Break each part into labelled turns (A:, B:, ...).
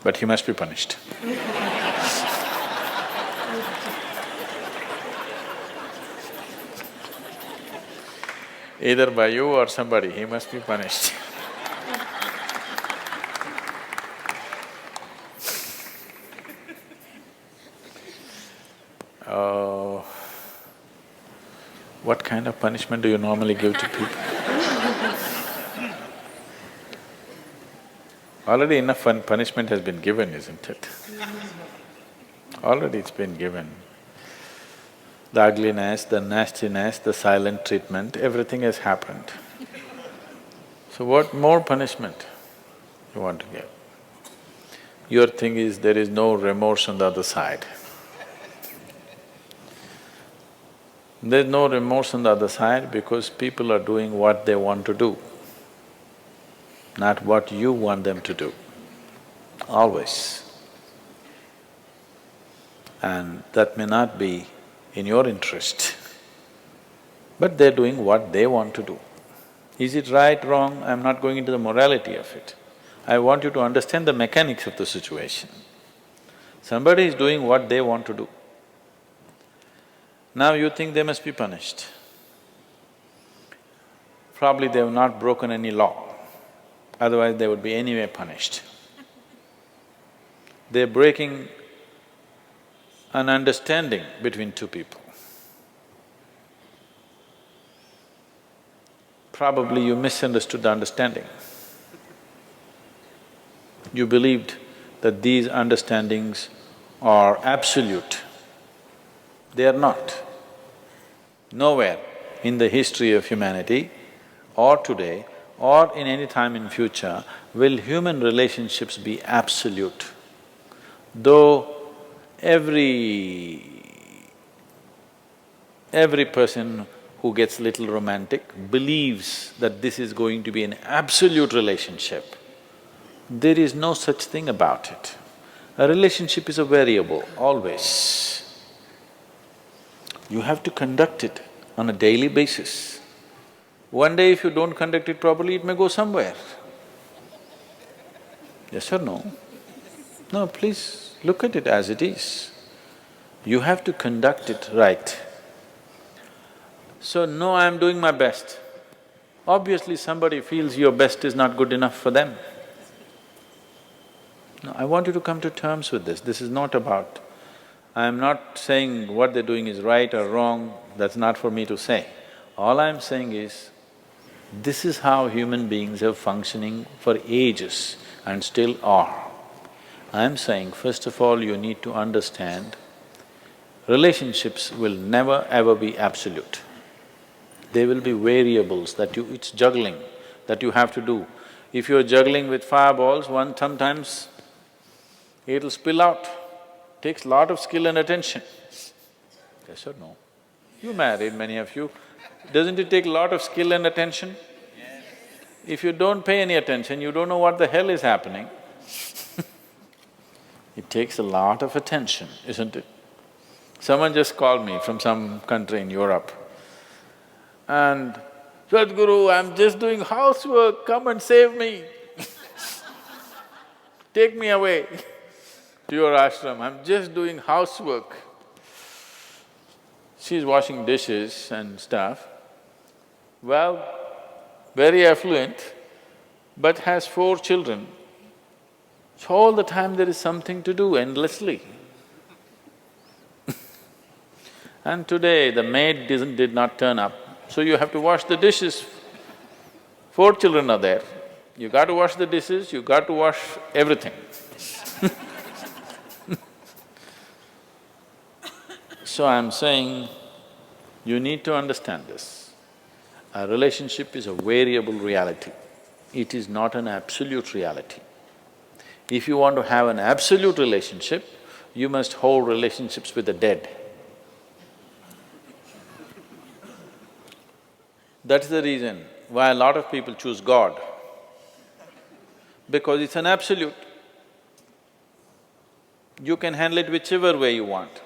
A: but he must be punished. Either by you or somebody, he must be punished. Oh, what kind of punishment do you normally give to people? Already enough punishment has been given, isn't it? Already it's been given. The ugliness, the nastiness, the silent treatment, everything has happened. So what more punishment you want to give? Your thing is there is no remorse on the other side. There's no remorse on the other side because people are doing what they want to do, not what you want them to do, always. And that may not be in your interest, but they're doing what they want to do. Is it right, wrong? I'm not going into the morality of it. I want you to understand the mechanics of the situation. Somebody is doing what they want to do. Now you think they must be punished. Probably they have not broken any law, otherwise they would be anyway punished. They're breaking an understanding between two people. Probably you misunderstood the understanding. You believed that these understandings are absolute. They are not. Nowhere in the history of humanity or today or in any time in future will human relationships be absolute. Though every person who gets little romantic believes that this is going to be an absolute relationship, there is no such thing about it. A relationship is a variable, always. You have to conduct it on a daily basis. One day if you don't conduct it properly, it may go somewhere. Yes or no? No, please look at it as it is. You have to conduct it right. So, no, I'm doing my best. Obviously somebody feels your best is not good enough for them. No, I want you to come to terms with this. This is not about… I'm not saying what they're doing is right or wrong, that's not for me to say. All I'm saying is, this is how human beings are functioning for ages and still are. I'm saying, first of all, you need to understand, relationships will never ever be absolute. There will be variables that it's juggling that you have to do. If you're juggling with fireballs, sometimes it'll spill out. Takes lot of skill and attention. Yes or no? You married, many of you. Doesn't it take a lot of skill and attention? If you don't pay any attention, you don't know what the hell is happening. It takes a lot of attention, isn't it? Someone just called me from some country in Europe and, "Sadhguru, I'm just doing housework, come and save me." Take me away to your ashram, I'm just doing housework. She's washing dishes and stuff. Well, very affluent, but has 4 children. So all the time there is something to do endlessly. And today the maid did not turn up, so you have to wash the dishes. 4 children are there, you got to wash the dishes, you got to wash everything. So I'm saying, you need to understand this. A relationship is a variable reality. It is not an absolute reality. If you want to have an absolute relationship, you must hold relationships with the dead. That's the reason why a lot of people choose God, because it's an absolute. You can handle it whichever way you want.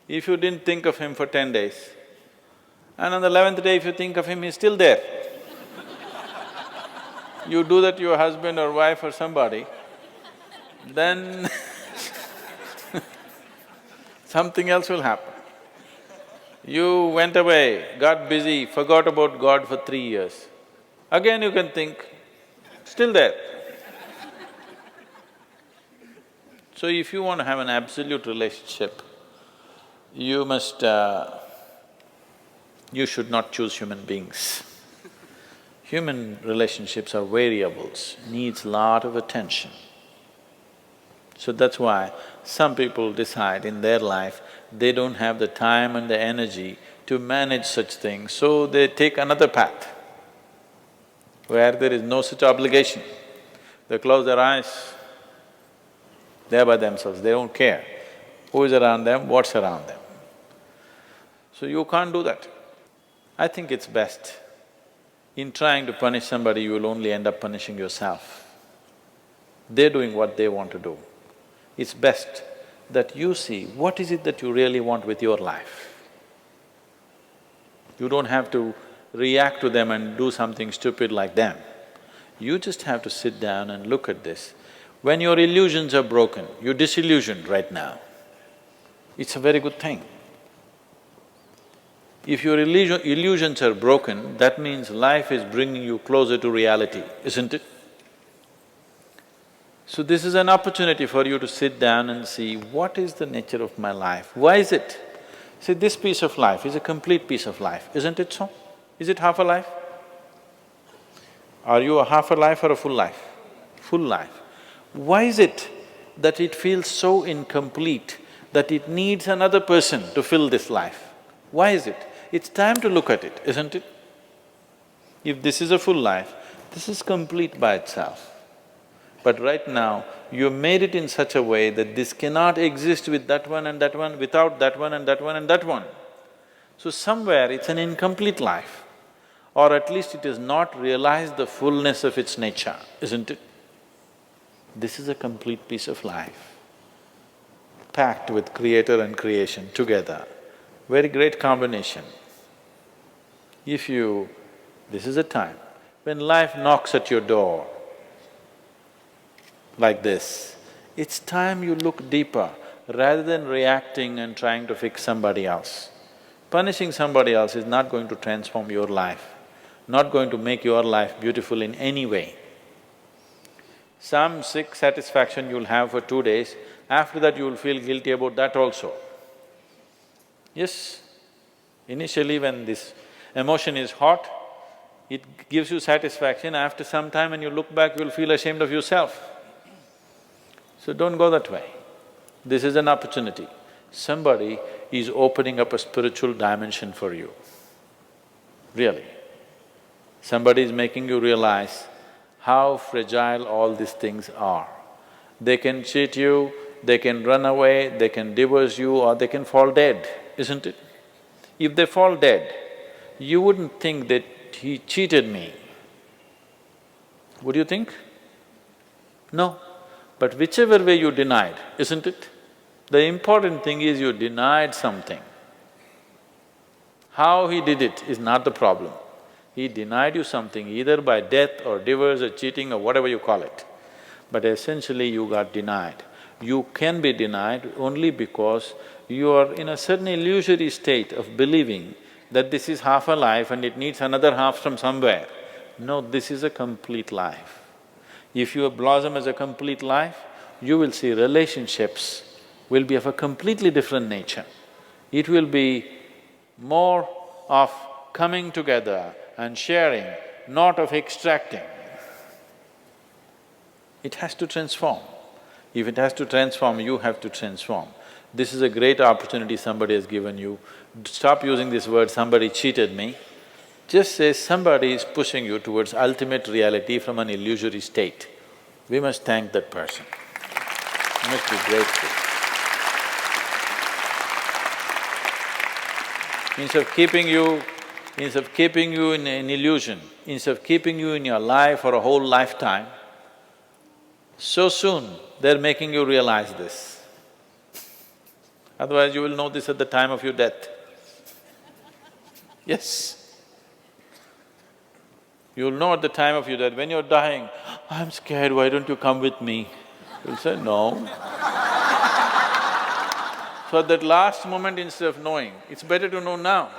A: If you didn't think of him for 10 days, and on the 11th day if you think of him, he's still there. You do that to your husband or wife or somebody, then something else will happen. You went away, got busy, forgot about God for 3 years. Again you can think, still there. So if you want to have an absolute relationship, you must… you should not choose human beings. Human relationships are variables, needs lot of attention. So that's why some people decide in their life they don't have the time and the energy to manage such things, so they take another path where there is no such obligation. They close their eyes, they're by themselves, they don't care who is around them, what's around them. So you can't do that. I think it's best, in trying to punish somebody, you will only end up punishing yourself. They're doing what they want to do. It's best that you see what is it that you really want with your life. You don't have to react to them and do something stupid like them. You just have to sit down and look at this. When your illusions are broken, you're disillusioned right now, it's a very good thing. If your illusions are broken, that means life is bringing you closer to reality, isn't it? So this is an opportunity for you to sit down and see, what is the nature of my life? Why is it? See, this piece of life is a complete piece of life, isn't it so? Is it half a life? Are you a half a life or a full life? Full life. Why is it that it feels so incomplete that it needs another person to fill this life? Why is it? It's time to look at it, isn't it? If this is a full life, this is complete by itself. But right now, you made it in such a way that this cannot exist with that one and that one, without that one and that one and that one. So somewhere it's an incomplete life, or at least it has not realized the fullness of its nature, isn't it? This is a complete piece of life, packed with creator and creation together. Very great combination. If you… this is a time when life knocks at your door like this, it's time you look deeper rather than reacting and trying to fix somebody else. Punishing somebody else is not going to transform your life, not going to make your life beautiful in any way. Some sick satisfaction you'll have for 2 days, after that you'll feel guilty about that also. Yes, initially when this emotion is hot, it gives you satisfaction, after some time when you look back, you'll feel ashamed of yourself. So don't go that way. This is an opportunity. Somebody is opening up a spiritual dimension for you, really. Somebody is making you realize how fragile all these things are. They can cheat you, they can run away, they can divorce you, or they can fall dead, isn't it? If they fall dead, you wouldn't think that he cheated me. Would you think? No. But whichever way you denied, isn't it? The important thing is you denied something. How he did it is not the problem. He denied you something either by death or divorce or cheating or whatever you call it. But essentially you got denied. You can be denied only because you are in a certain illusory state of believing that this is half a life and it needs another half from somewhere. No, this is a complete life. If you blossom as a complete life, you will see relationships will be of a completely different nature. It will be more of coming together and sharing, not of extracting. It has to transform. If it has to transform, you have to transform. This is a great opportunity somebody has given you. Stop using this word, somebody cheated me. Just say somebody is pushing you towards ultimate reality from an illusory state. We must thank that person. We must be grateful. Instead of keeping you in an illusion, instead of keeping you in your life for a whole lifetime, so soon they're making you realize this. Otherwise you will know this at the time of your death. Yes. You'll know at the time of your death, when you're dying, I'm scared, why don't you come with me? You'll say, no. So at that last moment, instead of knowing, it's better to know now.